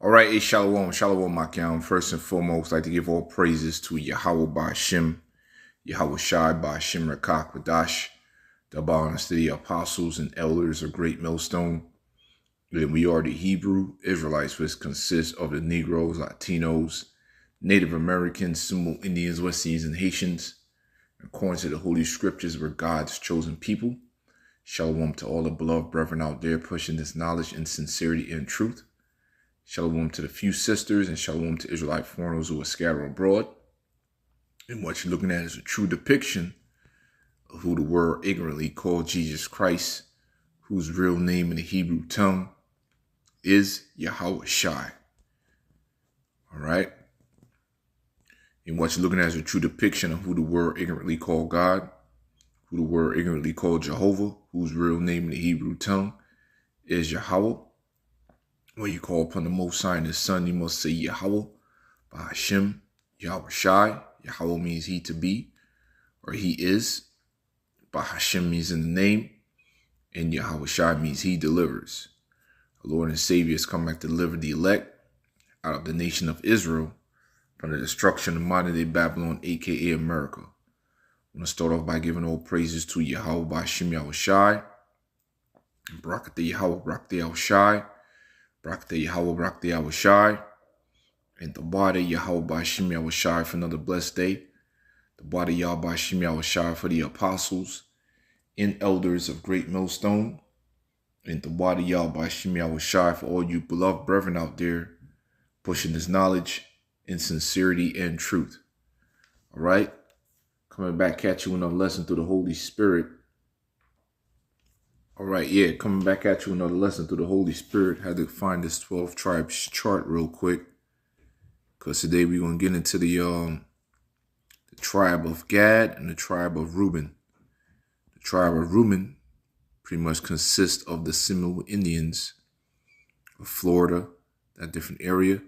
All right, shalom, shalom, Makiam. First and foremost, I'd like to give all praises to Yahweh Ba'Shem, Yahweh Shai Ba'Shem Rakak Badash, the bonus to the apostles and elders of Great Millstone. And we are the Hebrew Israelites, which consists of the Negroes, Latinos, Native Americans, Seminoles, Indians, West Indians, and Haitians. According to the Holy Scriptures, we're God's chosen people. Shalom to all the beloved brethren out there pushing this knowledge and sincerity and truth. Shalom to the few sisters and shalom to Israelite foreigners who are scattered abroad. And what you're looking at is a true depiction of who the world ignorantly called Jesus Christ, whose real name in the Hebrew tongue is Yahweh Shai. All right. And what you're looking at is a true depiction of who the world ignorantly called God, who the world ignorantly called Jehovah, whose real name in the Hebrew tongue is Yahweh. When you call upon the Most High and His Son, you must say Yahweh, Ba'Shem, Yahweh Shai. Yahweh means He to be, or He is. Ba'Shem means in the name, and Yahweh Shai means He delivers. The Lord and Savior has come back to deliver the elect out of the nation of Israel from the destruction of modern-day Babylon, a.k.a. America. I'm going to start off by giving all praises to Yahweh, Ba'Shem, Yahweh Shai, and Barakatah Yahweh, Barakatah Yahweh Shai. Barakatah Yahweh, Barakatah Yahweh Shai, and the body Yahweh Ba'Shem Yahweh Shai for another blessed day. The body Yahweh Ba'Shem Yahweh Shai for the apostles and elders of Great Millstone. And the body Yahweh Ba'Shem Yahweh Shai for all you beloved brethren out there pushing this knowledge in sincerity and truth. All right? Coming back at you another lesson through the Holy Spirit. All right, coming back at you another lesson through the Holy Spirit. Had to find this 12 tribes chart real quick, because today we're going to get into the tribe of Gad and the tribe of Reuben. The tribe of Reuben pretty much consists of the Seminole Indians of Florida, that different area,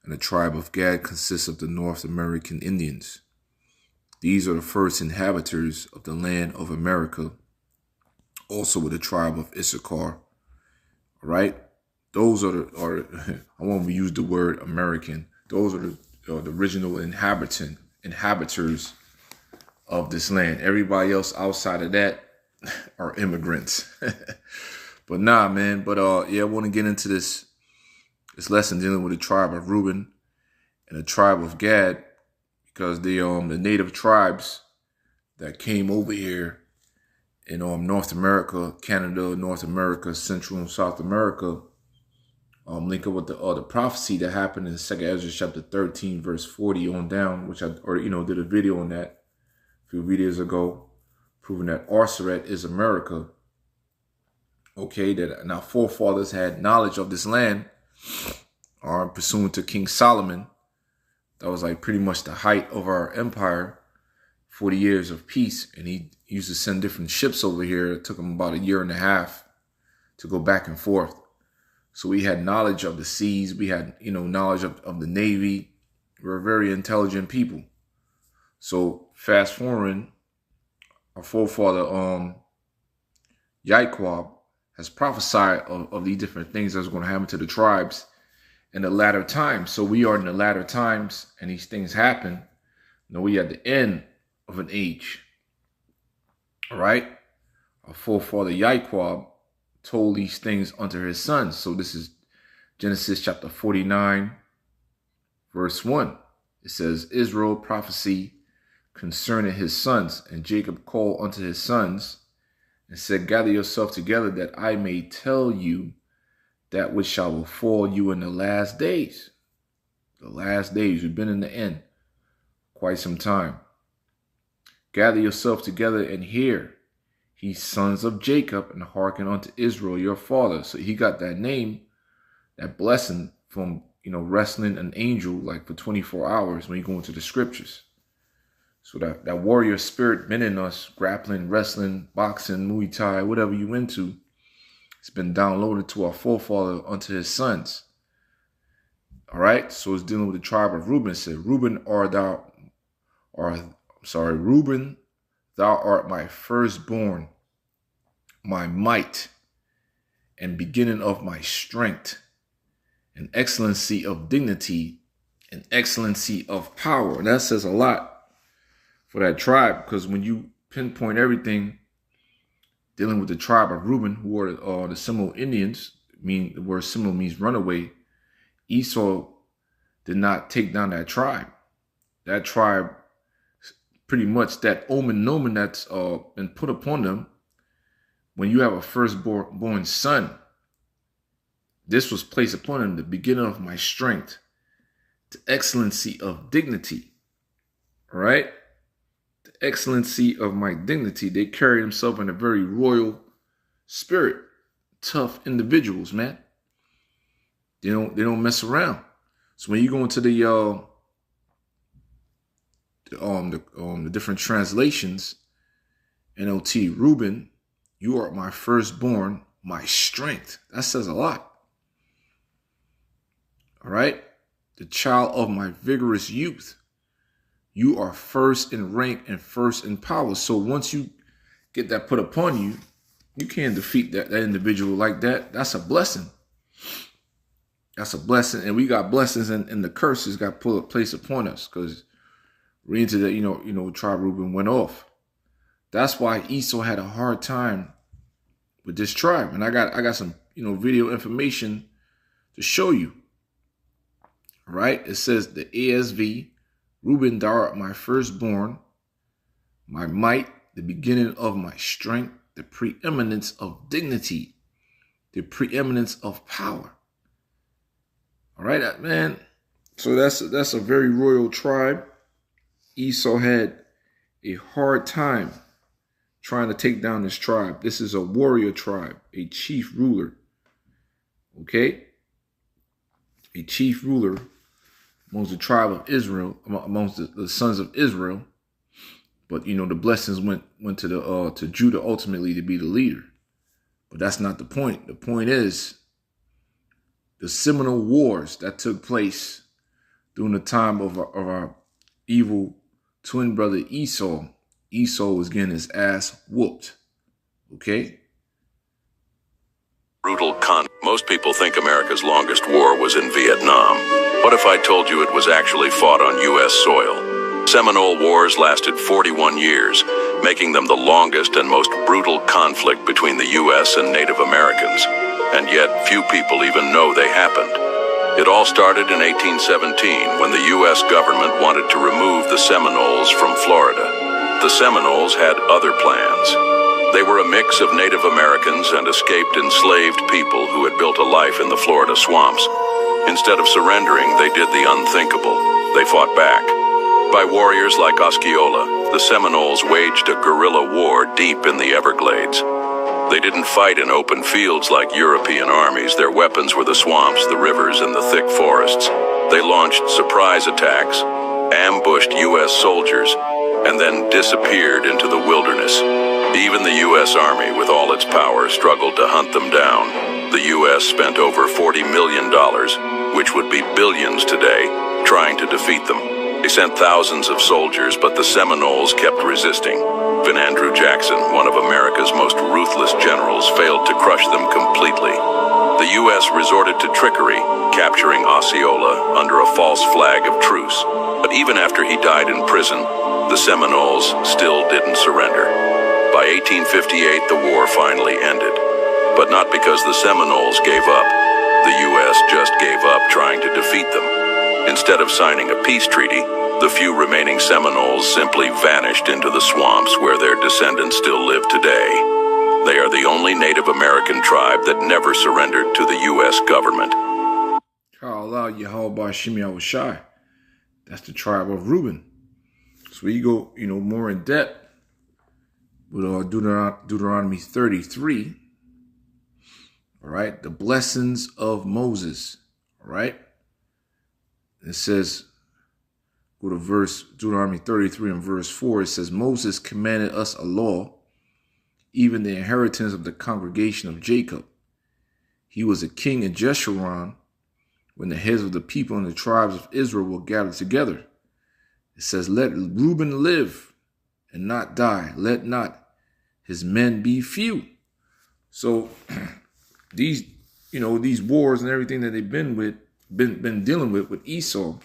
and the tribe of Gad consists of the North American Indians. These are the first inhabitants of the land of America, also with the tribe of Issachar. All right, those are I won't use the word American. Those are the original inhabitants of this land. Everybody else outside of that are immigrants. But nah, man. But I want to get into this lesson dealing with the tribe of Reuben and the tribe of Gad, because the native tribes that came over here in North America, Canada, North America, Central and South America, link up with the prophecy that happened in 2nd Ezra chapter 13, verse 40 on down, which I already did a video on that a few videos ago, proving that Arsaret is America. Okay, that our forefathers had knowledge of this land, pursuant to King Solomon. That was like pretty much the height of our empire, 40 years of peace, and he used to send different ships over here. It took him about a year and a half to go back and forth. So we had knowledge of the seas. We had, knowledge of the Navy. We're very intelligent people. So fast forwarding, our forefather, Yaikwab, has prophesied of these different things that's going to happen to the tribes in the latter times. So we are in the latter times, and these things happen. We at the end of an age. All right. Our forefather Yaikwab told these things unto his sons. So this is Genesis chapter 49, verse 1. It says, Israel prophecy concerning his sons. And Jacob called unto his sons and said, gather yourself together that I may tell you that which shall befall you in the last days. The last days. We've been in the end quite some time. Gather yourself together and hear, ye sons of Jacob, and hearken unto Israel your father. So he got that name, that blessing from, wrestling an angel like for 24 hours when you go into the scriptures. So that warrior spirit been in us, grappling, wrestling, boxing, Muay Thai, whatever you into, it's been downloaded to our forefather unto his sons. All right. So it's dealing with the tribe of Reuben. It said, Reuben, Reuben, thou art my firstborn, my might, and beginning of my strength, an excellency of dignity, an excellency of power. And that says a lot for that tribe, because when you pinpoint everything dealing with the tribe of Reuben, who are the Seminole Indians, the word Seminole means runaway. Esau did not take down that tribe. That tribe, pretty much that omen that's been put upon them. When you have a firstborn son, this was placed upon him, the beginning of my strength, the excellency of dignity. All right? The excellency of my dignity. They carry themselves in a very royal spirit. Tough individuals, man. They don't mess around. So when you go into the different translations, NLT, Reuben, you are my firstborn, my strength. That says a lot. All right? The child of my vigorous youth. You are first in rank and first in power. So once you get that put upon you, you can't defeat that individual like that. That's a blessing. That's a blessing. And we got blessings and the curses got placed upon us, because we into that, tribe Reuben went off. That's why Esau had a hard time with this tribe. And I got some, video information to show you. All right. It says the ASV, Reuben, thou art my firstborn, my might, the beginning of my strength, the preeminence of dignity, the preeminence of power. All right, man. So that's a very royal tribe. Esau had a hard time trying to take down this tribe. This is a warrior tribe, a chief ruler. Okay? A chief ruler amongst the tribe of Israel, amongst the sons of Israel. But the blessings went to Judah ultimately to be the leader. But that's not the point. The point is the Seminole Wars that took place during the time of our evil twin brother Esau. Esau was getting his ass whooped. Okay? Most people think America's longest war was in Vietnam. What if I told you it was actually fought on U.S. soil? Seminole Wars lasted 41 years, making them the longest and most brutal conflict between the U.S. and Native Americans. And yet, few people even know they happened. It all started in 1817 when the U.S. government wanted to remove the Seminoles from Florida. The Seminoles had other plans. They were a mix of Native Americans and escaped enslaved people who had built a life in the Florida swamps. Instead of surrendering, they did the unthinkable. They fought back. By warriors like Osceola, the Seminoles waged a guerrilla war deep in the Everglades. They didn't fight in open fields like European armies. Their weapons were the swamps, the rivers, and the thick forests. They launched surprise attacks, ambushed U.S. soldiers, and then disappeared into the wilderness. Even the U.S. Army, with all its power, struggled to hunt them down. The U.S. spent over $40 million, which would be billions today, trying to defeat them. They sent thousands of soldiers, but the Seminoles kept resisting. Andrew Jackson, one of America's most ruthless generals, failed to crush them completely. The U.S. resorted to trickery, capturing Osceola under a false flag of truce. But even after he died in prison, the Seminoles still didn't surrender. By 1858, the war finally ended. But not because the Seminoles gave up. The U.S. just gave up trying to defeat them. Instead of signing a peace treaty, the few remaining Seminoles simply vanished into the swamps where their descendants still live today. They are the only Native American tribe that never surrendered to the U.S. government. That's the tribe of Reuben. So we go, more in depth with Deuteronomy 33. All right, the blessings of Moses. All right, it says, go to Deuteronomy 33 and verse 4. It says, Moses commanded us a law, even the inheritance of the congregation of Jacob. He was a king in Jeshurun when the heads of the people and the tribes of Israel were gathered together. It says, let Reuben live and not die. Let not his men be few. So these wars and everything that they've been with, been dealing with Esau.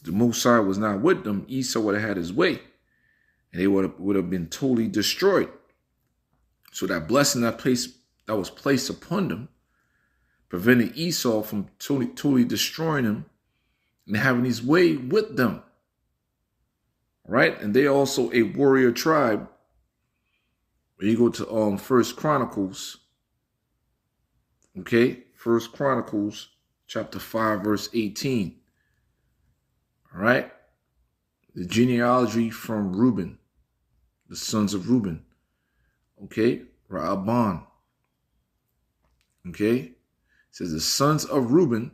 The Most High was not with them. Esau would have had his way, and they would have been totally destroyed. So that blessing that was placed upon them prevented Esau from totally destroying them and having his way with them. Right? And they also a warrior tribe. When you go to First Chronicles, okay, First Chronicles chapter 5, verse 18. All right, the genealogy from Reuben, the sons of Reuben. Okay, Ra'aban. Okay, it says the sons of Reuben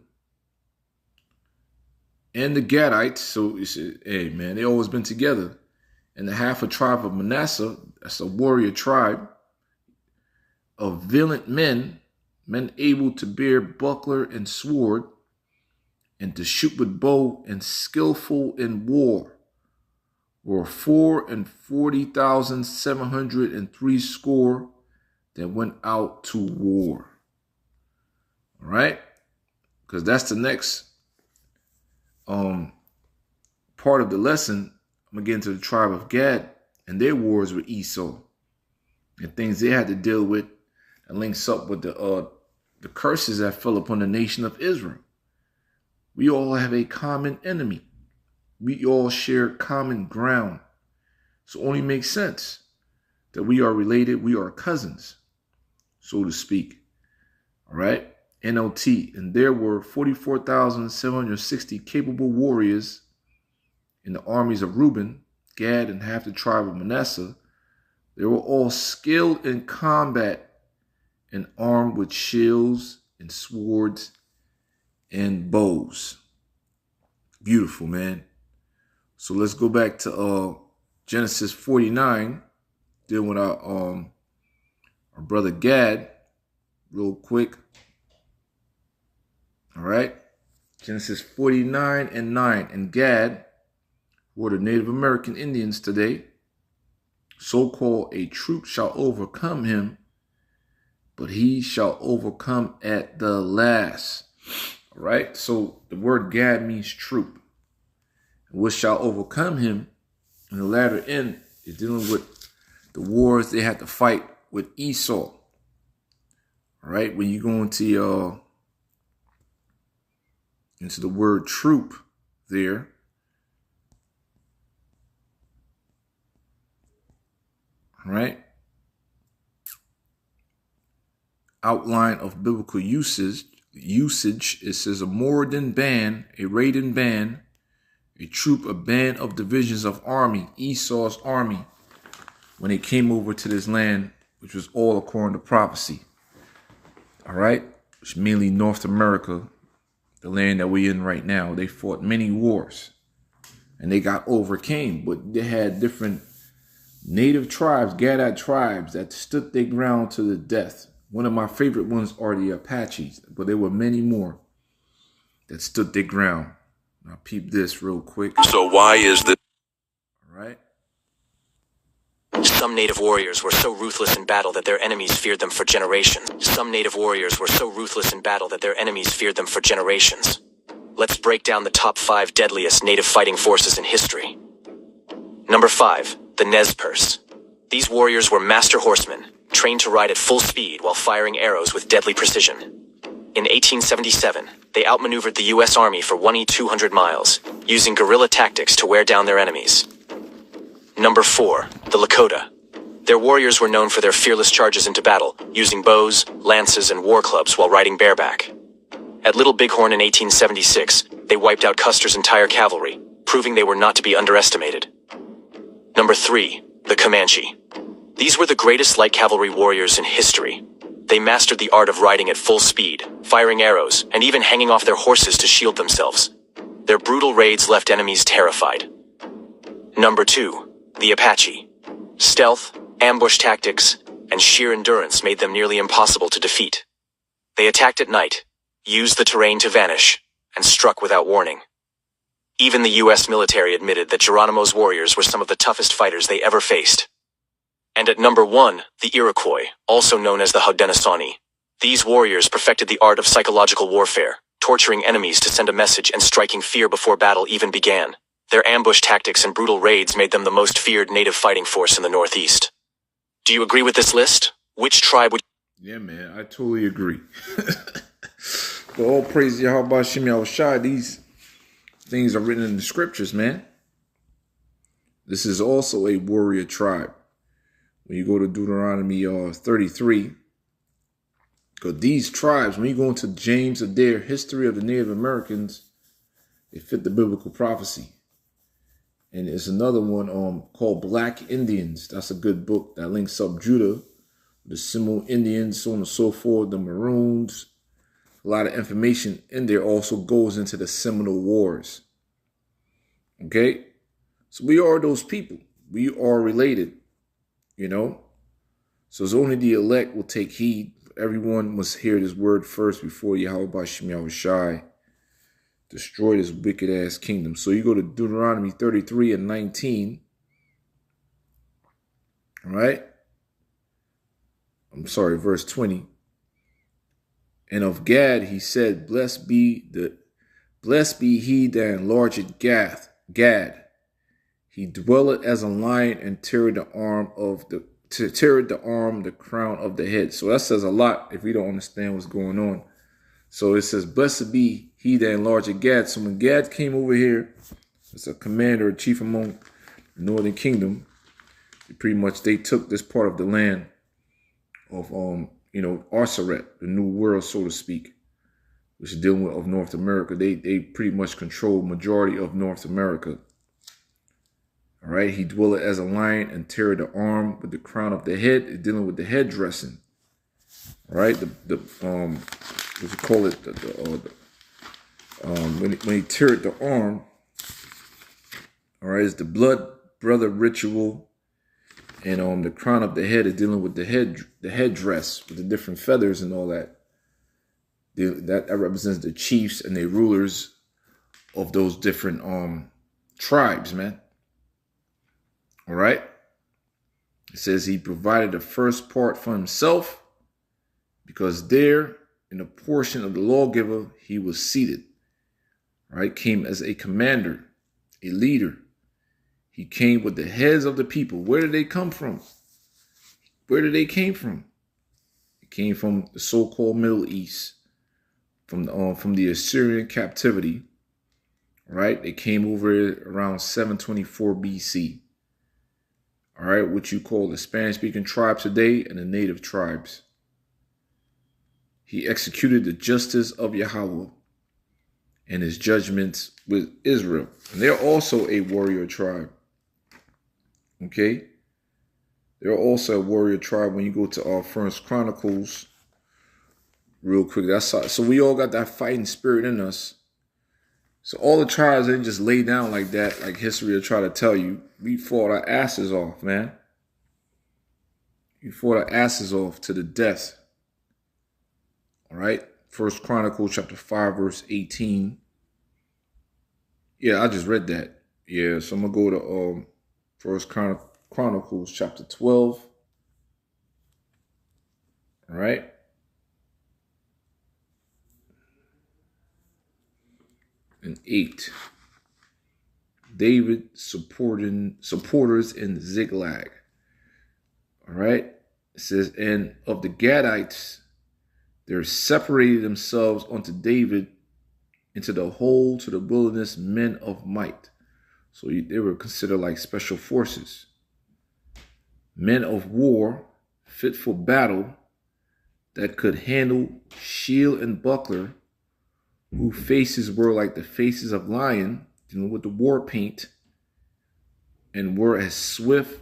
and the Gadites. So you say, hey man, they always been together. And the half a tribe of Manasseh, that's a warrior tribe of valiant men able to bear buckler and sword, and to shoot with bow, and skillful in war, were 440,703 that went out to war. All right, because that's the next part of the lesson. I'm gonna get into the tribe of Gad and their wars with Esau and things they had to deal with, and links up with the curses that fell upon the nation of Israel. We all have a common enemy. We all share common ground. So it only makes sense that we are related. We are cousins, so to speak. All right. NLT. And there were 44,760 capable warriors in the armies of Reuben, Gad, and half the tribe of Manasseh. They were all skilled in combat and armed with shields and swords and bows. Beautiful, man. So let's go back to Genesis 49, dealing with our brother Gad real quick. All right. Genesis 49 and 9. And Gad, who are the Native American Indians today, so-called a troop shall overcome him, but he shall overcome at the last. All right. So the word Gad means troop. And what shall overcome him in the latter end is dealing with the wars they had to fight with Esau. All right. When you go into the word troop there, all right, outline of biblical usage, it says a Moradin band, a raiding band, a troop, a band of divisions of army, Esau's army, when they came over to this land, which was all according to prophecy. All right, which mainly North America, the land that we're in right now. They fought many wars and they got overcame, but they had different native tribes, Gadite tribes, that stood their ground to the death. One of my favorite ones are the Apaches, but there were many more that stood their ground. Now peep this real quick. So why is this? All right. Some native warriors were so ruthless in battle that their enemies feared them for generations. Some native warriors were so ruthless in battle that their enemies feared them for generations. Let's break down the top 5 deadliest native fighting forces in history. Number 5, the Nez Perce. These warriors were master horsemen, trained to ride at full speed while firing arrows with deadly precision. In 1877, they outmaneuvered the U.S. Army for 200 miles, using guerrilla tactics to wear down their enemies. Number 4, the Lakota. Their warriors were known for their fearless charges into battle, using bows, lances, and war clubs while riding bareback. At Little Bighorn in 1876, they wiped out Custer's entire cavalry, proving they were not to be underestimated. Number 3, the Comanche. These were the greatest light cavalry warriors in history. They mastered the art of riding at full speed, firing arrows, and even hanging off their horses to shield themselves. Their brutal raids left enemies terrified. Number 2, the Apache. Stealth, ambush tactics, and sheer endurance made them nearly impossible to defeat. They attacked at night, used the terrain to vanish, and struck without warning. Even the U.S. military admitted that Geronimo's warriors were some of the toughest fighters they ever faced. And at number 1, the Iroquois, also known as the Haudenosaunee. These warriors perfected the art of psychological warfare, torturing enemies to send a message and striking fear before battle even began. Their ambush tactics and brutal raids made them the most feared native fighting force in the Northeast. Do you agree with this list? Which tribe would... Yeah, man, I totally agree. But all praise Yahweh Shem Yahushai. These things are written in the scriptures, man. This is also a warrior tribe. When you go to Deuteronomy 33, because these tribes, when you go into James Adair, History of the Native Americans, they fit the biblical prophecy. And there's another one called Black Indians. That's a good book that links up Judah, the Seminole Indians, so on and so forth, the Maroons. A lot of information in there also goes into the Seminole Wars. Okay? So we are those people. We are related, you know? So it's only the elect will take heed. Everyone must hear this word first before Yahweh Shem Yahushai destroy this wicked ass kingdom. So you go to Deuteronomy 33 and 19. All right? I'm sorry, verse 20. And of Gad he said, Blessed be he that enlargeth Gad. He dwelleth as a lion and teareth the crown of the head. So that says a lot if we don't understand what's going on. So it says, Blessed be he that enlargeth Gad. So when Gad came over here as a commander, a chief among the northern kingdom, they took this part of the land of Arsaret, the new world, so to speak, which is dealing with of North America. They pretty much control majority of North America. All right, he dwelleth as a lion and teareth the arm with the crown of the head. It's dealing with the head dressing. All right, what you call it? When he teareth the arm. All right, it's the blood brother ritual, and the crown of the head is dealing with the headdress with the different feathers and all that. That represents the chiefs and the rulers of those different tribes, man. All right. It says he provided the first part for himself because there in the portion of the lawgiver he was seated. All right. Came as a commander, a leader. He came with the heads of the people. Where did they come from? Where did they came from? It came from the so-called Middle East, from the Assyrian captivity. All right. They came over around 724 BC. All right, what you call the Spanish-speaking tribes today and the native tribes. He executed the justice of Yahweh and his judgments with Israel. And they're also a warrior tribe. Okay? They're also a warrior tribe when you go to our First Chronicles real quick. So we all got that fighting spirit in us. So all the tribes didn't just lay down like that, like history will try to tell you. We fought our asses off, man. We fought our asses off to the death. All right. First Chronicles chapter 5, verse 18. Yeah, I just read that. Yeah, so I'm going to go to First Chronicles chapter 12. All right. And 8. David supporters in Ziklag. All right. It says, and of the Gadites, there separated themselves unto David into the whole to the wilderness men of might. So they were considered like special forces. Men of war, fit for battle, that could handle shield and buckler, whose faces were like the faces of lion, dealing with the war paint, and were as swift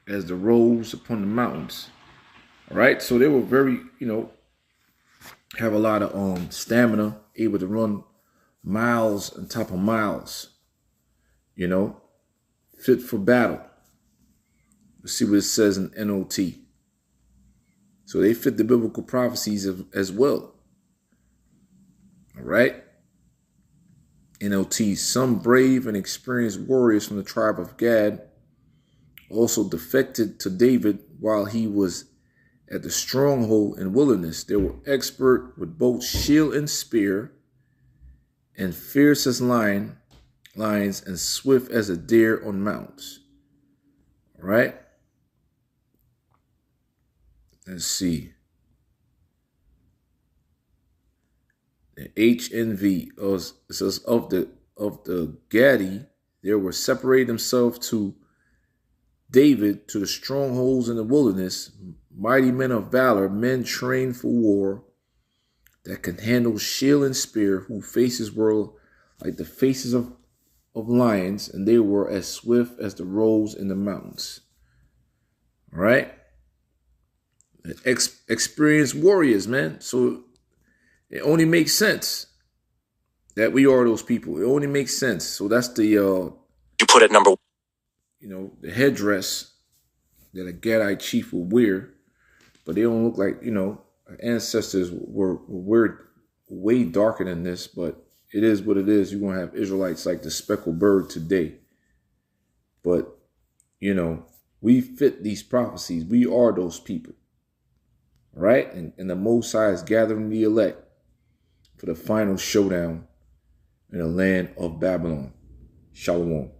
as the roes upon the mountains. All right, so they were very, have a lot of stamina, able to run miles on top of miles, fit for battle. Let's see what it says in NOT. So they fit the biblical prophecies as well. All right. NOT, some brave and experienced warriors from the tribe of Gad also defected to David while he was at the stronghold in wilderness. They were expert with both shield and spear, and fierce as lions and swift as a deer on mounts. All right? Let's see. The HNV says of the Gadi, there were separated themselves to David to the strongholds in the wilderness, mighty men of valor, men trained for war, that can handle shield and spear, whose faces were like the faces of lions, and they were as swift as the roes in the mountains. All right? Experienced warriors, man. So it only makes sense that we are those people. It only makes sense. So that's the You put it number. The headdress that a Gadite chief will wear, but they don't look like, our ancestors were way darker than this, but it is what it is. You're going to have Israelites like the speckled bird today. But, we fit these prophecies. We are those people. Right? And the Most High is gathering the elect for the final showdown in the land of Babylon. Shalom.